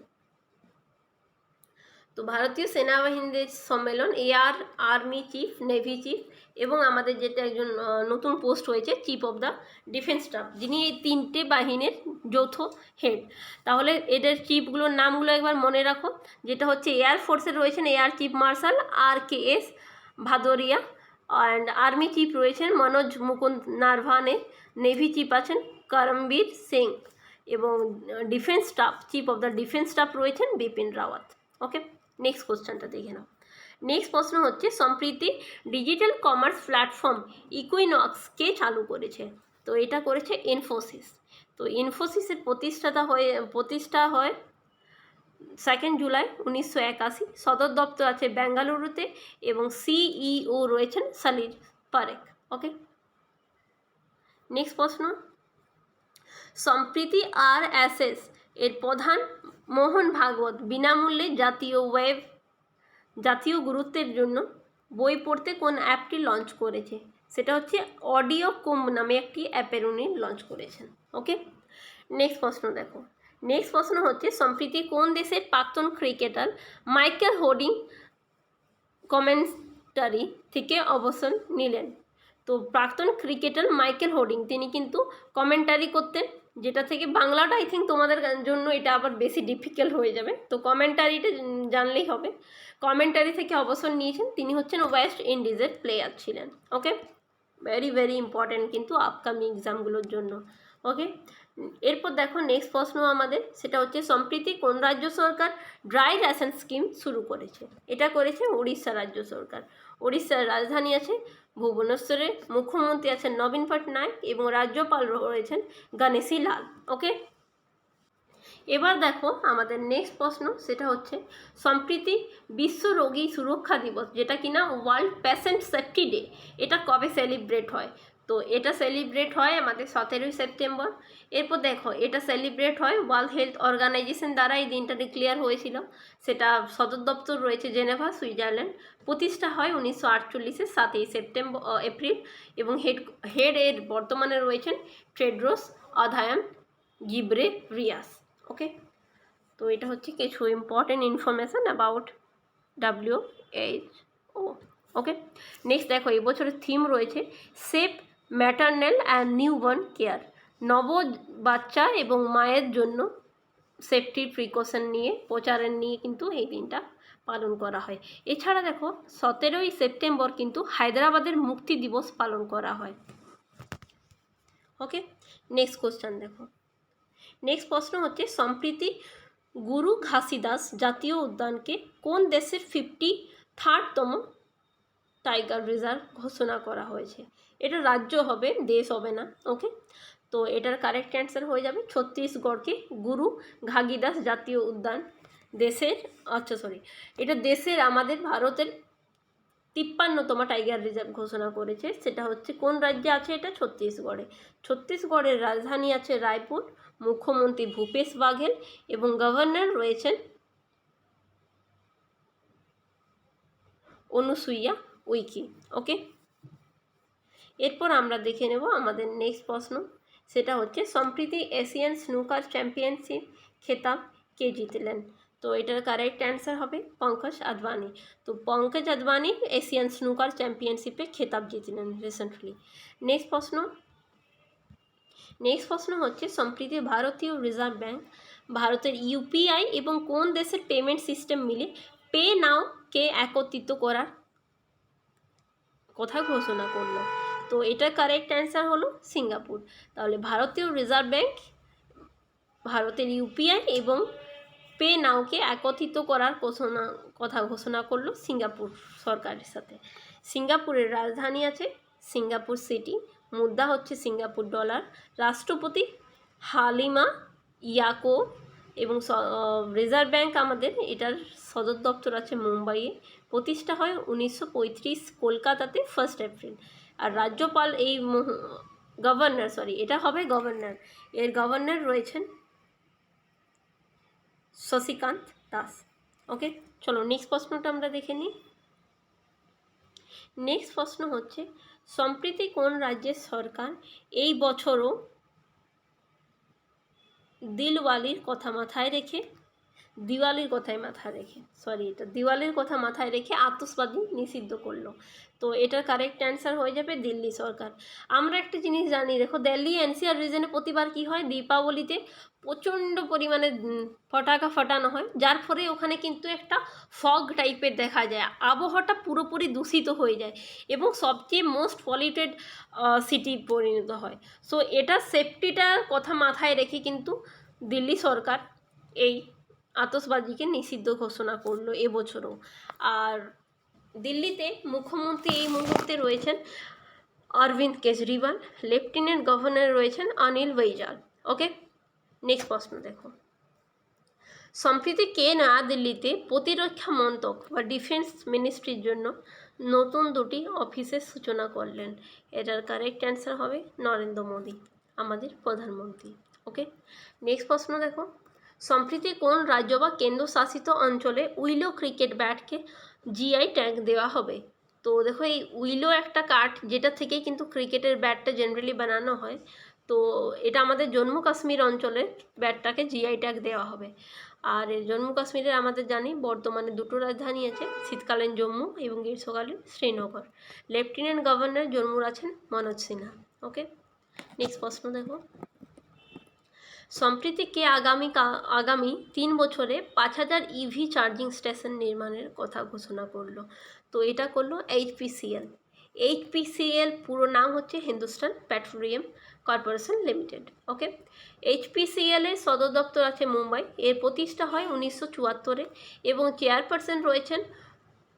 A: তো ভারতীয় সেনাবাহিনীদের সম্মেলন air army chief, navy chief এবং আমাদের যেটা একজন নতুন পোস্ট হয়েছে chief of the defence staff, যিনি এই 3টে বাহিনীর যৌথ হেড। তাহলে এদের চিফগুলোর নামগুলো একবার মনে রাখো। যেটা হচ্ছে এয়ার ফোর্সের রয়েছেন air chief marshal RKS Bhadauria, and army chief রয়েছেন মনোজ মুকুন্দ নারভানে, নেভি চিফ আছেন করমবীর সিং, এবং defence staff, chief of the defence staff রয়েছেন বিপিন রাওয়াত। ওকে, নেক্সট কোশ্চেনটা দেখে নাও। নেক্সট প্রশ্ন হচ্ছে, সম্প্রতি ডিজিটাল কমার্স প্ল্যাটফর্ম ইকুইনক্স কে চালু করেছে? তো এটা করেছে ইনফোসিস। তো ইনফোসিসের প্রতিষ্ঠা হয় 2 জুলাই 1981। সদর দপ্তর আছে বেঙ্গালুরুতে এবং CEO রয়েছেন সলিল পারেখ। ওকে, নেক্সট প্রশ্ন, সম্প্রতি RSS এর প্রধান মোহন ভাগবত বিনামূল্যে জাতীয় গুরুত্বের জন্য বই পড়তে কোন অ্যাপটি লঞ্চ করেছে? সেটা হচ্ছে অডিও কুম্ভ নামে একটি অ্যাপের উনি লঞ্চ করেছেন। ওকে, নেক্সট প্রশ্ন দেখো। নেক্সট প্রশ্ন হচ্ছে, সম্প্রতি কোন দেশের প্রাক্তন ক্রিকেটার মাইকেল হোডিং কমেন্টারি থেকে অবসর নিলেন? তো প্রাক্তন ক্রিকেটার মাইকেল হোডিং তিনি কিন্তু কমেন্টারি করতেন, যেটা থেকে বাংলাটা আই থিঙ্ক তোমাদের জন্য এটা আবার বেশি ডিফিকাল্ট হয়ে যাবে, তো কমেন্টারিটা জানলেই হবে। কমেন্টারি থেকে অবসর নিয়েছেন, তিনি হচ্ছেন ওয়েস্ট ইন্ডিজের প্লেয়ার ছিলেন। ওকে, ভেরি ভেরি ইম্পর্ট্যান্ট কিন্তু আপকামিং এক্সামগুলোর জন্য। ওকে, এরপর দেখো নেক্সট প্রশ্ন আমাদের, সেটা হচ্ছে সম্প্রতি কোন রাজ্য সরকার ড্রাই রেশন স্কিম শুরু করেছে? এটা করেছে উড়িষ্যা রাজ্য সরকার। উড়িষ্যার রাজধানী আছে ভুবনেশ্বরে, মুখ্যমন্ত্রী আছেন নবীন পটনায়ক এবং রাজ্যপাল রয়েছেন গণেশী লাল। ওকে, এবার দেখো আমাদের নেক্সট প্রশ্ন, সেটা হচ্ছে সম্প্রতি বিশ্ব রোগী সুরক্ষা দিবস, যেটা কিনা ওয়ার্ল্ড পেশেন্ট সেফটি ডে, এটা কবে সেলিব্রেট হয়? তো এটা সেলিব্রেট হয় আমাদের 17ই সেপ্টেম্বর। এরপর দেখো এটা সেলিব্রেট হয় ওয়ার্ল্ড হেলথ অর্গানাইজেশন দ্বারা এই দিনটা ডিক্লেয়ার হয়েছিল। সেটা সদর দপ্তর রয়েছে জেনেভা, সুইজারল্যান্ড। প্রতিষ্ঠা হয় 1948-এর 7ই এপ্রিল এবং হেড এর বর্তমানে রয়েছেন টেড্রোস অধায়াম গিব্রেভিয়াস। ওকে, তো এটা হচ্ছে কিছু important information about WHO। Okay, next দেখো এই বছরের থিম রয়েছে safe maternal and newborn care, বাচ্চা এবং মায়ের জন্য সেফটির প্রিকশন নিয়ে প্রচারের নিয়ে কিন্তু এই দিনটা পালন করা হয়। এছাড়া দেখো 17ই সেপ্টেম্বর কিন্তু হায়দ্রাবাদের মুক্তি দিবস পালন করা হয়। ওকে, নেক্সট কোশ্চেন দেখো। নেক্সট প্রশ্ন হচ্ছে, সম্প্রতি গুরু ঘাসিদাস জাতীয় উদ্যানকে কোন দেশের 53rd-তম টাইগার রিজার্ভ ঘোষণা করা হয়েছে? এটা রাজ্য হবে, দেশ হবে না। ওকে, তো এটার কারেক্ট অ্যান্সার হয়ে যাবে ছত্তিশগড়কে গুরু ঘাগিদাস জাতীয় উদ্যান দেশের, এটা দেশের আমাদের ভারতের 53তম টাইগার রিজার্ভ ঘোষণা করেছে। সেটা হচ্ছে কোন রাজ্যে আছে? এটা ছত্তিশগড়ে। ছত্তিশগড়ের রাজধানী আছে রায়পুর, মুখ্যমন্ত্রী ভূপেশ বাঘেল এবং গভর্নর রয়েছেন অনুসুইয়া উইকি। ওকে, এরপর আমরা দেখে নেব আমাদের নেক্সট প্রশ্ন, সেটা হচ্ছে সম্প্রতি এশিয়ান স্নুকার চ্যাম্পিয়নশিপ খেতাব কে জিতলেন? তো এটার কারেক্ট অ্যান্সার হবে পঙ্কজ আদবানি। তো পঙ্কজ আদবানি এশিয়ান স্নুকার চ্যাম্পিয়নশিপে খেতাব জিতলেন রিসেন্টলি। নেক্সট প্রশ্ন হচ্ছে সম্প্রতি ভারতীয় রিজার্ভ ব্যাঙ্ক ভারতের UPI এবং কোন দেশের পেমেন্ট সিস্টেম মিলে পে নাওকে একত্রিত করার কথা ঘোষণা করলো? তো এটার কারেক্ট অ্যান্সার হলো সিঙ্গাপুর। তাহলে ভারতীয় রিজার্ভ ব্যাংক, ভারতের ইউপিআই এবং পে নাওকে একত্রিত করার কথা ঘোষণা করলো সিঙ্গাপুর সরকারের সাথে। সিঙ্গাপুরের রাজধানী আছে সিঙ্গাপুর সিটি, মুদ্রা হচ্ছে সিঙ্গাপুর ডলার, রাষ্ট্রপতি হালিমা ইয়াকো এবং রিজার্ভ ব্যাংক আমাদের এটার সদর দপ্তর আছে মুম্বাইয়ে। প্রতিষ্ঠা হয় 1935 কলকাতাতে 1 এপ্রিল। আর রাজ্যপাল এই এটা হবে গভর্নর, এর গভর্নর রয়েছেন শশীকান্ত দাস। ওকে, চলো নেক্সট প্রশ্নটা আমরা দেখে নিই। নেক্সট প্রশ্ন হচ্ছে, সম্প্রতি কোন রাজ্যের সরকার এই বছরও দিওয়ালির কথা মাথায় রেখে আতশবাজি নিষিদ্ধ করলো? তো এটার কারেক্ট অ্যান্সার হয়ে যাবে দিল্লি সরকার। আমরা একটা জিনিস জানি, দেখো দিল্লি এনসিআর রিজনে প্রতিবার কী হয়, দীপাবলিতে প্রচণ্ড পরিমাণে পটাকা ফাটানো হয়, যার ফলে ওখানে কিন্তু একটা ফগ টাইপের দেখা যায়, আবহাওয়াটা পুরোপুরি দূষিত হয়ে যায় এবং সবচেয়ে মোস্ট পলিউটেড সিটি পরিণত হয়। সো এটা সেফটিটার কথা মাথায় রেখে কিন্তু দিল্লি সরকার এই আতশবাজিকে নিষিদ্ধ ঘোষণা করলো এবছরও। আর দিল্লিতে মুখ্যমন্ত্রী এই মুহূর্তে রয়েছেন অরবিন্দ কেজরিওয়াল, লেফটেন্যান্ট গভর্নর রয়েছেন অনিল বৈজাল। ওকে, নেক্সট প্রশ্ন দেখো। সম্প্রতি কে নয়াদিল্লিতে প্রতিরক্ষা মন্ত্রক বা ডিফেন্স মিনিস্ট্রির জন্য নতুন 2টি অফিসের সূচনা করলেন? এটার কারেক্ট অ্যান্সার হবে নরেন্দ্র মোদী, আমাদের প্রধানমন্ত্রী। ওকে, নেক্সট প্রশ্ন দেখো। সম্প্রতি কোন রাজ্য বা কেন্দ্রশাসিত অঞ্চলে উইলো ক্রিকেট ব্যাটকে জিআই ট্যাগ দেওয়া হবে? তো দেখো, এই উইলো একটা কাঠ যেটা থেকে কিন্তু ক্রিকেটের ব্যাটটা জেনারেলি বানানো হয়। তো এটা আমাদের জম্মু কাশ্মীর অঞ্চলের ব্যাটটাকে জিআই ট্যাগ দেওয়া হবে। আর জম্মু কাশ্মীরের আমাদের জানি বর্তমানে 2টো রাজধানী আছে, শীতকালীন জম্মু এবং গ্রীষ্মকালীন শ্রীনগর। লেফটেন্যান্ট গভর্নর জম্মুর আছেন মনোজ সিনহা। ওকে, নেক্সট প্রশ্ন দেখো। সম্প্রতি কে আগামী 3 বছরে 5000 ইভি চার্জিং স্টেশন নির্মাণের কথা ঘোষণা করলো? তো এটা করলো এইচপিসিএল। এইচপিসিএল পুরো নাম হচ্ছে হিন্দুস্তান পেট্রোলিয়াম কর্পোরেশন লিমিটেড। ওকে, এইচপিসিএল এর সদর দপ্তর আছে মুম্বাই, এর প্রতিষ্ঠা হয় 1974-এ এবং চেয়ারপারসন রয়েছেন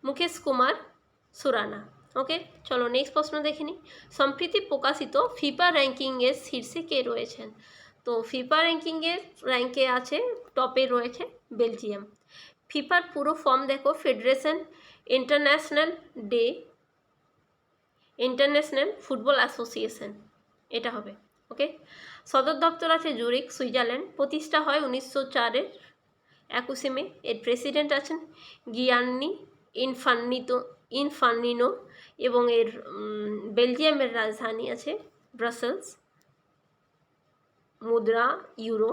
A: মুকেশ কুমার সুরানা। ওকে, চলো নেক্সট প্রশ্ন দেখে নিই। সম্প্রতি প্রকাশিত ফিফা র্যাঙ্কিংয়ের শীর্ষে কে রয়েছেন? তো ফিফা র্যাঙ্কে আছে, টপে রয়েছে বেলজিয়াম। ফিফার পুরো ফর্ম দেখো, ফেডারেশন ইন্টারন্যাশনাল ফুটবল অ্যাসোসিয়েশন, এটা হবে। ওকে, সদর দপ্তর আছে জুরিক, সুইজারল্যান্ড। প্রতিষ্ঠা হয় 1904-এর 21শে মে। এর প্রেসিডেন্ট আছেন গিয়ান্নি ইনফান্টিনো এবং এর বেলজিয়ামের রাজধানী আছে ব্রাসেলস, মুদ্রা ইউরো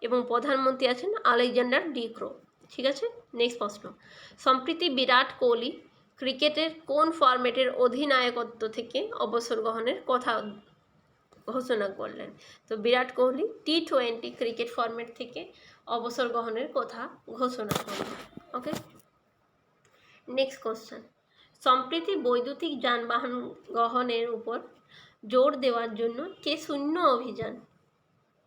A: এবং প্রধানমন্ত্রী আছেন আলেকজান্ডার ডি ক্রো। ঠিক আছে, নেক্সট প্রশ্ন। সম্প্রতি বিরাট কোহলি ক্রিকেটের কোন ফরম্যাটের অধিনায়কত্ব থেকে অবসর গ্রহণের কথা ঘোষণা করলেন? তো Virat Kohli T20 cricket format থেকে অবসর গ্রহণের কথা ঘোষণা করলেন। ওকে, নেক্সট কোশ্চেন। সম্প্রতি বৈদ্যুতিক যানবাহন গ্রহণের উপর জোর দেওয়ার জন্য কে শূন্য অভিযান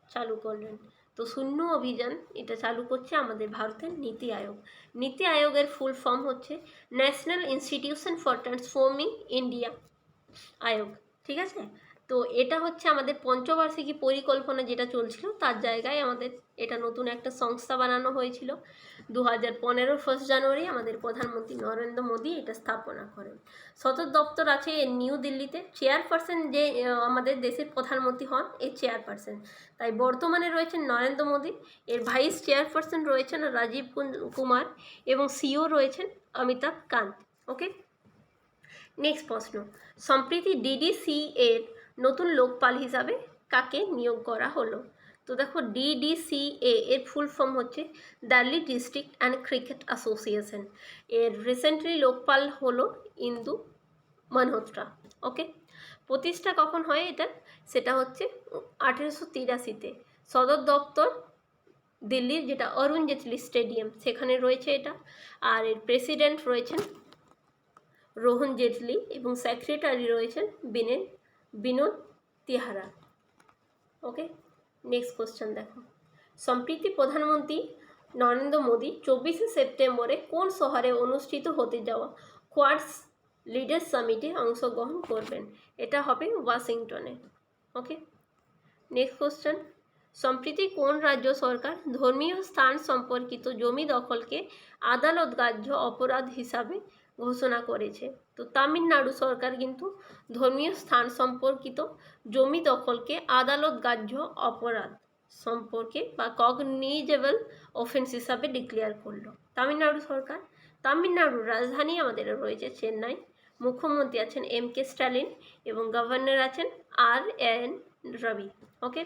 A: চালু করলেন? তো শূন্য অভিযান এটা চালু করছে আমাদের ভারতের নীতি আয়োগ। নীতি আয়োগের ফুল ফর্ম হচ্ছে national institution for transforming India Aayog. ঠিক আছে, তো এটা হচ্ছে আমাদের পঞ্চবার্ষিকী পরিকল্পনা যেটা চলছিল তার জায়গায় আমাদের এটা নতুন একটা সংস্থা বানানো হয়েছিল। 2015 1 জানুয়ারি আমাদের প্রধানমন্ত্রী নরেন্দ্র মোদী এটা স্থাপনা করেন। সদর দপ্তর আছে নিউ দিল্লিতে। চেয়ারপারসন যে আমাদের দেশের প্রধানমন্ত্রী হন এই চেয়ারপারসন, তাই বর্তমানে রয়েছেন নরেন্দ্র মোদী। এর ভাইস চেয়ারপারসন রয়েছেন রাজীব কুমার এবং সিও রয়েছেন অমিতাভ কান্ত। ওকে, নেক্সট প্রশ্ন। সম্প্রতি ডিডিসি এর নতুন লোকপাল হিসাবে কাকে নিয়োগ করা হলো? তো দেখো, DDCA এর ফুল ফর্ম হচ্ছে Delhi district and cricket association. এর রিসেন্টলি লোকপাল হলো ইন্দু মালহোত্রা। ওকে, প্রতিষ্ঠা কখন হয় এটা? সেটা হচ্ছে 1883-তে। সদর দপ্তর দিল্লির, যেটা অরুণ জেটলি স্টেডিয়াম, সেখানে রয়েছে এটা। আর এর প্রেসিডেন্ট রয়েছেন রোহন জেটলি এবং সেক্রেটারি রয়েছেন বিনোদ তিহারা। ওকে, নেক্সট কোশ্চেন দেখো। সম্প্রতি প্রধানমন্ত্রী নরেন্দ্র মোদী 24শে সেপ্টেম্বরে কোন শহরে অনুষ্ঠিত হতে যাওয়া কোয়াডস লিডার্স সামিটে অংশগ্রহণ করবেন? এটা হবে ওয়াশিংটনে। ওকে, নেক্সট কোশ্চেন। সম্প্রতি কোন রাজ্য সরকার ধর্মীয় স্থান সম্পর্কিত জমি দখলকে আদালতগ্রাহ্য অপরাধ হিসাবে ঘোষণা করেছে? তো তামিলনাড়ু সরকার কিন্তু ধর্মীয় স্থান সম্পর্কিত জমি দখলকে আদালতগ্রাহ্য অপরাধ সম্পর্কে বা কগনিজেবল অফেন্স হিসাবে ডিক্লেয়ার করলো তামিলনাড়ু সরকার। তামিলনাড়ুর রাজধানী আমাদের রয়েছে চেন্নাই, মুখ্যমন্ত্রী আছেন এম.কে. স্ট্যালিন এবং গভর্নর আছেন আর.এন. রবি। ওকে,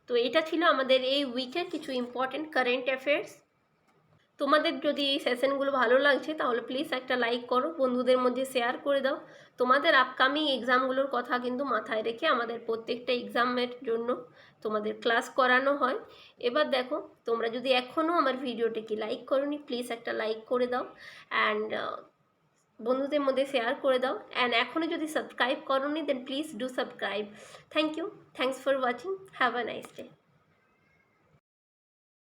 A: তো এটা ছিল আমাদের এই উইকের কিছু ইম্পর্টেন্ট কারেন্ট অ্যাফেয়ার্স। তোমাদের যদি এই সেশনগুলো ভালো লাগছে তাহলে প্লিজ একটা লাইক করো, বন্ধুদের মধ্যে শেয়ার করে দাও। তোমাদের আপকামিং এক্সামগুলোর কথা কিন্তু মাথায় রেখে আমাদের প্রত্যেকটা এক্সামের জন্য তোমাদের ক্লাস করানো হয়। এবার দেখো, তোমরা যদি এখনও আমার ভিডিওটিকে লাইক করোনি, প্লিজ একটা লাইক করে দাও অ্যান্ড বন্ধুদের মধ্যে শেয়ার করে দাও। অ্যান্ড এখনও যদি সাবস্ক্রাইব করোনি then please do subscribe. Thank you, thanks for watching, have a nice day.